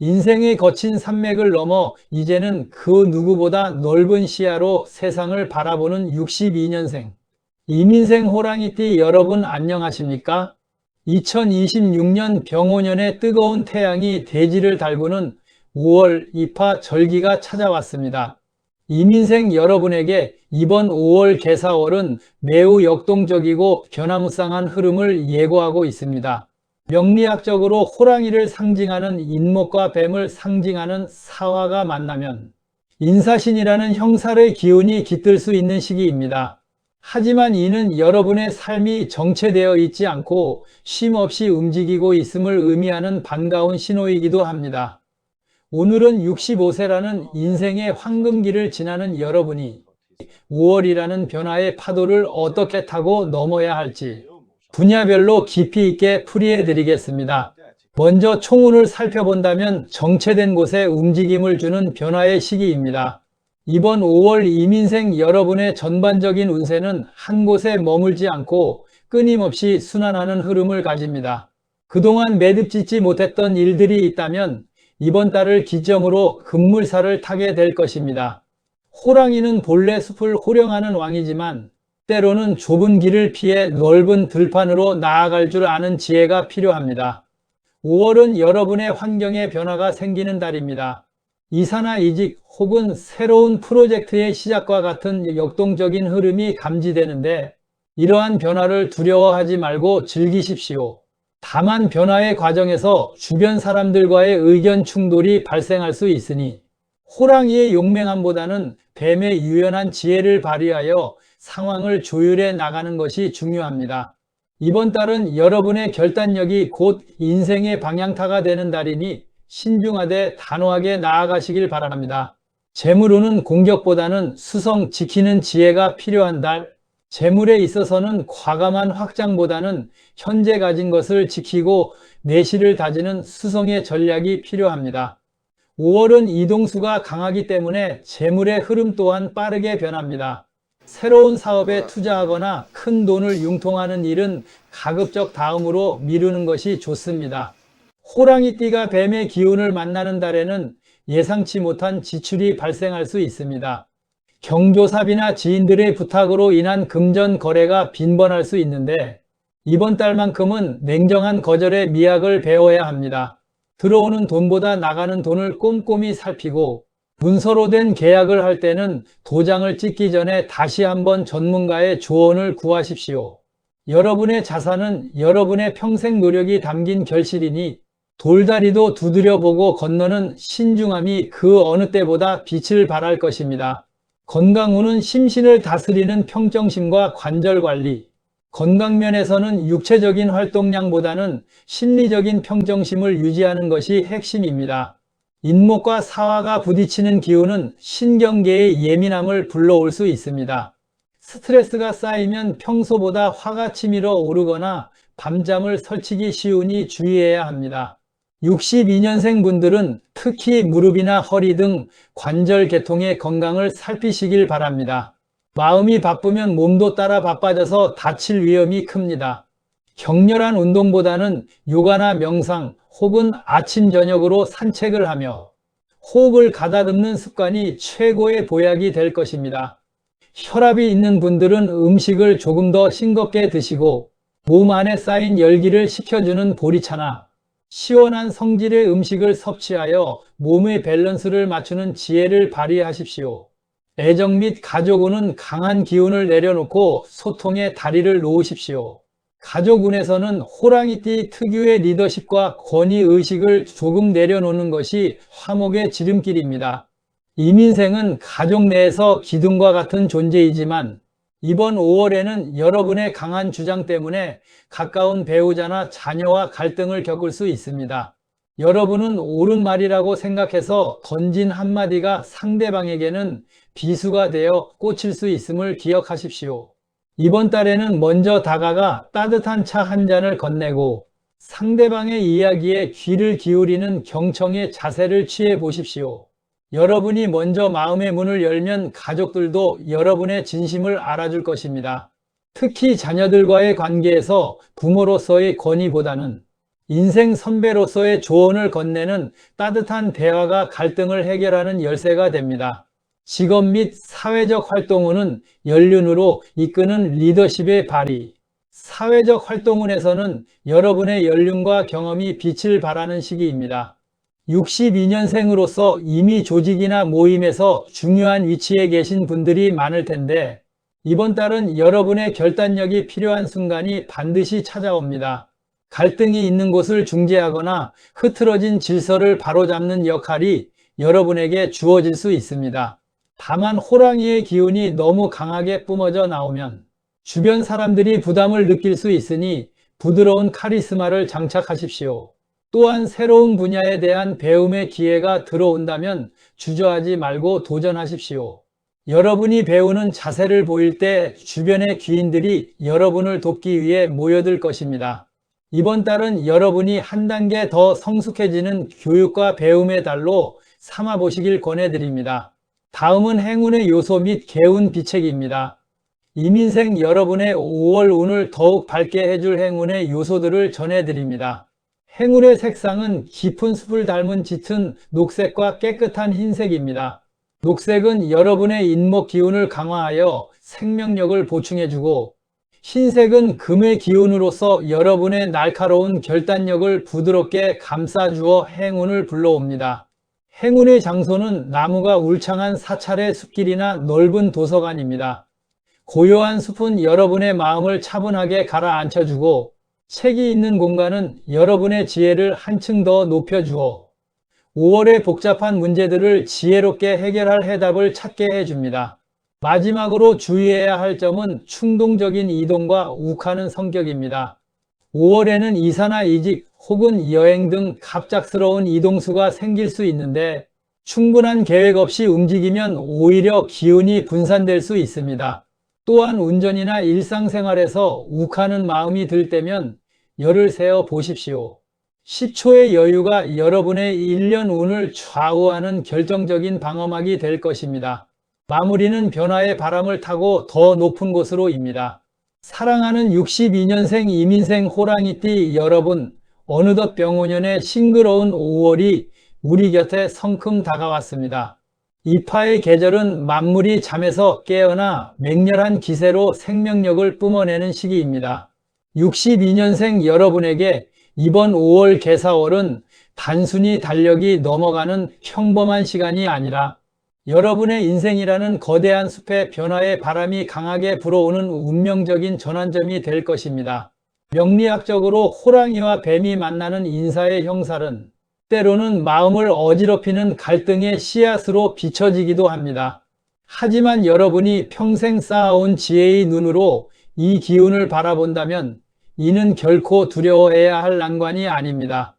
인생의 거친 산맥을 넘어 이제는 그 누구보다 넓은 시야로 세상을 바라보는 62년생. 이민생 호랑이띠 여러분 안녕하십니까? 2026년 병오년의 뜨거운 태양이 대지를 달구는 5월 입하 절기가 찾아왔습니다. 이민생 여러분에게 이번 5월 개사월은 매우 역동적이고 변화무쌍한 흐름을 예고하고 있습니다. 명리학적으로 호랑이를 상징하는 인목과 뱀을 상징하는 사화가 만나면 인사신이라는 형살의 기운이 깃들 수 있는 시기입니다. 하지만 이는 여러분의 삶이 정체되어 있지 않고 쉼없이 움직이고 있음을 의미하는 반가운 신호이기도 합니다. 오늘은 65세라는 인생의 황금기를 지나는 여러분이 5월이라는 변화의 파도를 어떻게 타고 넘어야 할지 분야별로 깊이 있게 풀이해 드리겠습니다. 먼저 총운을 살펴본다면 정체된 곳에 움직임을 주는 변화의 시기입니다. 이번 5월 이민생 여러분의 전반적인 운세는 한 곳에 머물지 않고 끊임없이 순환하는 흐름을 가집니다. 그동안 매듭짓지 못했던 일들이 있다면 이번 달을 기점으로 급물살을 타게 될 것입니다. 호랑이는 본래 숲을 호령하는 왕이지만 때로는 좁은 길을 피해 넓은 들판으로 나아갈 줄 아는 지혜가 필요합니다. 5월은 여러분의 환경에 변화가 생기는 달입니다. 이사나 이직 혹은 새로운 프로젝트의 시작과 같은 역동적인 흐름이 감지되는데 이러한 변화를 두려워하지 말고 즐기십시오. 다만 변화의 과정에서 주변 사람들과의 의견 충돌이 발생할 수 있으니 호랑이의 용맹함보다는 뱀의 유연한 지혜를 발휘하여 상황을 조율해 나가는 것이 중요합니다. 이번 달은 여러분의 결단력이 곧 인생의 방향타가 되는 달이니 신중하되 단호하게 나아가시길 바랍니다. 재물운은 공격보다는 수성 지키는 지혜가 필요한 달, 재물에 있어서는 과감한 확장보다는 현재 가진 것을 지키고 내실을 다지는 수성의 전략이 필요합니다. 5월은 이동수가 강하기 때문에 재물의 흐름 또한 빠르게 변합니다. 새로운 사업에 투자하거나 큰 돈을 융통하는 일은 가급적 다음으로 미루는 것이 좋습니다. 호랑이띠가 뱀의 기운을 만나는 달에는 예상치 못한 지출이 발생할 수 있습니다. 경조사비나 지인들의 부탁으로 인한 금전 거래가 빈번할 수 있는데 이번 달만큼은 냉정한 거절의 미학을 배워야 합니다. 들어오는 돈보다 나가는 돈을 꼼꼼히 살피고 문서로 된 계약을 할 때는 도장을 찍기 전에 다시 한번 전문가의 조언을 구하십시오. 여러분의 자산은 여러분의 평생 노력이 담긴 결실이니 돌다리도 두드려보고 건너는 신중함이 그 어느 때보다 빛을 발할 것입니다. 건강운은 심신을 다스리는 평정심과 관절관리, 건강면에서는 육체적인 활동량보다는 심리적인 평정심을 유지하는 것이 핵심입니다. 인목과 사화가 부딪히는 기운은 신경계의 예민함을 불러올 수 있습니다. 스트레스가 쌓이면 평소보다 화가 치밀어 오르거나 밤잠을 설치기 쉬우니 주의해야 합니다. 62년생 분들은 특히 무릎이나 허리 등 관절 계통의 건강을 살피시길 바랍니다. 마음이 바쁘면 몸도 따라 바빠져서 다칠 위험이 큽니다. 격렬한 운동보다는 요가나 명상 혹은 아침 저녁으로 산책을 하며 호흡을 가다듬는 습관이 최고의 보약이 될 것입니다. 혈압이 있는 분들은 음식을 조금 더 싱겁게 드시고 몸 안에 쌓인 열기를 식혀주는 보리차나 시원한 성질의 음식을 섭취하여 몸의 밸런스를 맞추는 지혜를 발휘하십시오. 애정 및 가족운은 강한 기운을 내려놓고 소통에 다리를 놓으십시오. 가족운에서는 호랑이띠 특유의 리더십과 권위의식을 조금 내려놓는 것이 화목의 지름길입니다. 이민생은 가족 내에서 기둥과 같은 존재이지만 이번 5월에는 여러분의 강한 주장 때문에 가까운 배우자나 자녀와 갈등을 겪을 수 있습니다. 여러분은 옳은 말이라고 생각해서 던진 한마디가 상대방에게는 비수가 되어 꽂힐 수 있음을 기억하십시오. 이번 달에는 먼저 다가가 따뜻한 차 한 잔을 건네고 상대방의 이야기에 귀를 기울이는 경청의 자세를 취해 보십시오. 여러분이 먼저 마음의 문을 열면 가족들도 여러분의 진심을 알아줄 것입니다. 특히 자녀들과의 관계에서 부모로서의 권위보다는 인생 선배로서의 조언을 건네는 따뜻한 대화가 갈등을 해결하는 열쇠가 됩니다. 직업 및 사회적 활동운은 연륜으로 이끄는 리더십의 발휘. 사회적 활동운에서는 여러분의 연륜과 경험이 빛을 발하는 시기입니다. 62년생으로서 이미 조직이나 모임에서 중요한 위치에 계신 분들이 많을 텐데 이번 달은 여러분의 결단력이 필요한 순간이 반드시 찾아옵니다. 갈등이 있는 곳을 중재하거나 흐트러진 질서를 바로잡는 역할이 여러분에게 주어질 수 있습니다. 다만 호랑이의 기운이 너무 강하게 뿜어져 나오면 주변 사람들이 부담을 느낄 수 있으니 부드러운 카리스마를 장착하십시오. 또한 새로운 분야에 대한 배움의 기회가 들어온다면 주저하지 말고 도전하십시오. 여러분이 배우는 자세를 보일 때 주변의 귀인들이 여러분을 돕기 위해 모여들 것입니다. 이번 달은 여러분이 한 단계 더 성숙해지는 교육과 배움의 달로 삼아보시길 권해드립니다. 다음은 행운의 요소 및 개운 비책입니다. 이민생 여러분의 5월 운을 더욱 밝게 해줄 행운의 요소들을 전해드립니다. 행운의 색상은 깊은 숲을 닮은 짙은 녹색과 깨끗한 흰색입니다. 녹색은 여러분의 인목 기운을 강화하여 생명력을 보충해주고 흰색은 금의 기운으로서 여러분의 날카로운 결단력을 부드럽게 감싸주어 행운을 불러옵니다. 행운의 장소는 나무가 울창한 사찰의 숲길이나 넓은 도서관입니다. 고요한 숲은 여러분의 마음을 차분하게 가라앉혀주고 책이 있는 공간은 여러분의 지혜를 한층 더 높여주어 5월의 복잡한 문제들을 지혜롭게 해결할 해답을 찾게 해줍니다. 마지막으로 주의해야 할 점은 충동적인 이동과 욱하는 성격입니다. 5월에는 이사나 이직 혹은 여행 등 갑작스러운 이동수가 생길 수 있는데 충분한 계획 없이 움직이면 오히려 기운이 분산될 수 있습니다. 또한 운전이나 일상생활에서 욱하는 마음이 들 때면 열을 세어 보십시오. 10초의 여유가 여러분의 1년 운을 좌우하는 결정적인 방어막이 될 것입니다. 마무리는 변화의 바람을 타고 더 높은 곳으로입니다. 사랑하는 62년생 이민생 호랑이띠 여러분, 어느덧 병오년의 싱그러운 5월이 우리 곁에 성큼 다가왔습니다. 이파의 계절은 만물이 잠에서 깨어나 맹렬한 기세로 생명력을 뿜어내는 시기입니다. 62년생 여러분에게 이번 5월 개사월은 단순히 달력이 넘어가는 평범한 시간이 아니라 여러분의 인생이라는 거대한 숲에 변화의 바람이 강하게 불어오는 운명적인 전환점이 될 것입니다. 명리학적으로 호랑이와 뱀이 만나는 인사의 형살은 때로는 마음을 어지럽히는 갈등의 씨앗으로 비춰지기도 합니다. 하지만 여러분이 평생 쌓아온 지혜의 눈으로 이 기운을 바라본다면 이는 결코 두려워해야 할 난관이 아닙니다.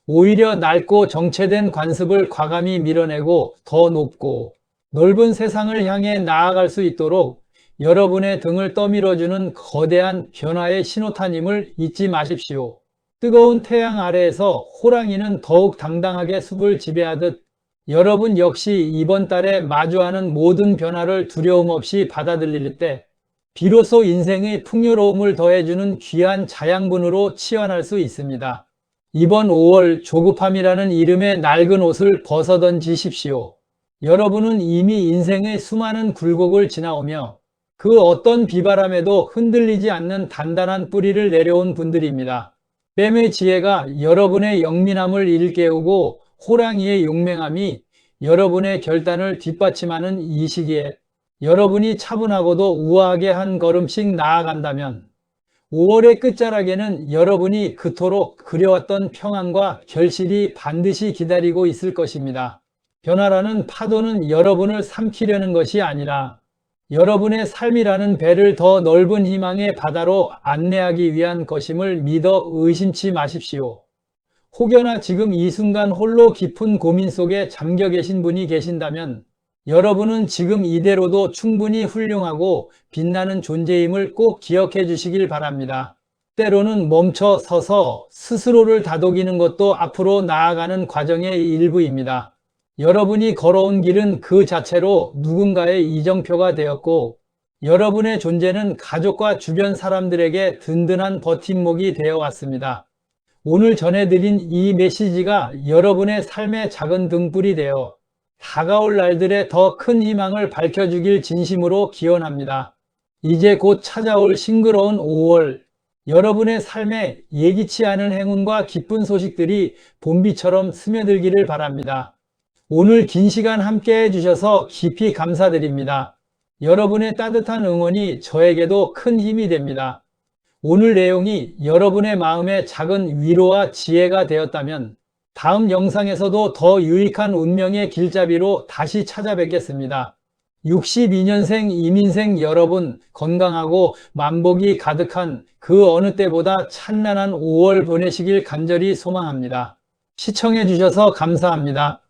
오히려 낡고 정체된 관습을 과감히 밀어내고 더 높고 넓은 세상을 향해 나아갈 수 있도록 여러분의 등을 떠밀어주는 거대한 변화의 신호탄임을 잊지 마십시오. 뜨거운 태양 아래에서 호랑이는 더욱 당당하게 숲을 지배하듯 여러분 역시 이번 달에 마주하는 모든 변화를 두려움 없이 받아들일 때 비로소 인생의 풍요로움을 더해주는 귀한 자양분으로 치환할 수 있습니다. 이번 5월 조급함이라는 이름의 낡은 옷을 벗어던지십시오. 여러분은 이미 인생의 수많은 굴곡을 지나오며 그 어떤 비바람에도 흔들리지 않는 단단한 뿌리를 내려온 분들입니다. 뱀의 지혜가 여러분의 영민함을 일깨우고 호랑이의 용맹함이 여러분의 결단을 뒷받침하는 이 시기에 여러분이 차분하고도 우아하게 한 걸음씩 나아간다면 5월의 끝자락에는 여러분이 그토록 그려왔던 평안과 결실이 반드시 기다리고 있을 것입니다. 변화라는 파도는 여러분을 삼키려는 것이 아니라 여러분의 삶이라는 배를 더 넓은 희망의 바다로 안내하기 위한 것임을 믿어 의심치 마십시오. 혹여나 지금 이 순간 홀로 깊은 고민 속에 잠겨 계신 분이 계신다면 여러분은 지금 이대로도 충분히 훌륭하고 빛나는 존재임을 꼭 기억해 주시길 바랍니다. 때로는 멈춰 서서 스스로를 다독이는 것도 앞으로 나아가는 과정의 일부입니다. 여러분이 걸어온 길은 그 자체로 누군가의 이정표가 되었고 여러분의 존재는 가족과 주변 사람들에게 든든한 버팀목이 되어 왔습니다. 오늘 전해드린 이 메시지가 여러분의 삶의 작은 등불이 되어 다가올 날들의 더 큰 희망을 밝혀주길 진심으로 기원합니다. 이제 곧 찾아올 싱그러운 5월, 여러분의 삶에 예기치 않은 행운과 기쁜 소식들이 봄비처럼 스며들기를 바랍니다. 오늘 긴 시간 함께 해주셔서 깊이 감사드립니다. 여러분의 따뜻한 응원이 저에게도 큰 힘이 됩니다. 오늘 내용이 여러분의 마음에 작은 위로와 지혜가 되었다면 다음 영상에서도 더 유익한 운명의 길잡이로 다시 찾아뵙겠습니다. 62년생 이민생 여러분, 건강하고 만복이 가득한 그 어느 때보다 찬란한 5월 보내시길 간절히 소망합니다. 시청해 주셔서 감사합니다.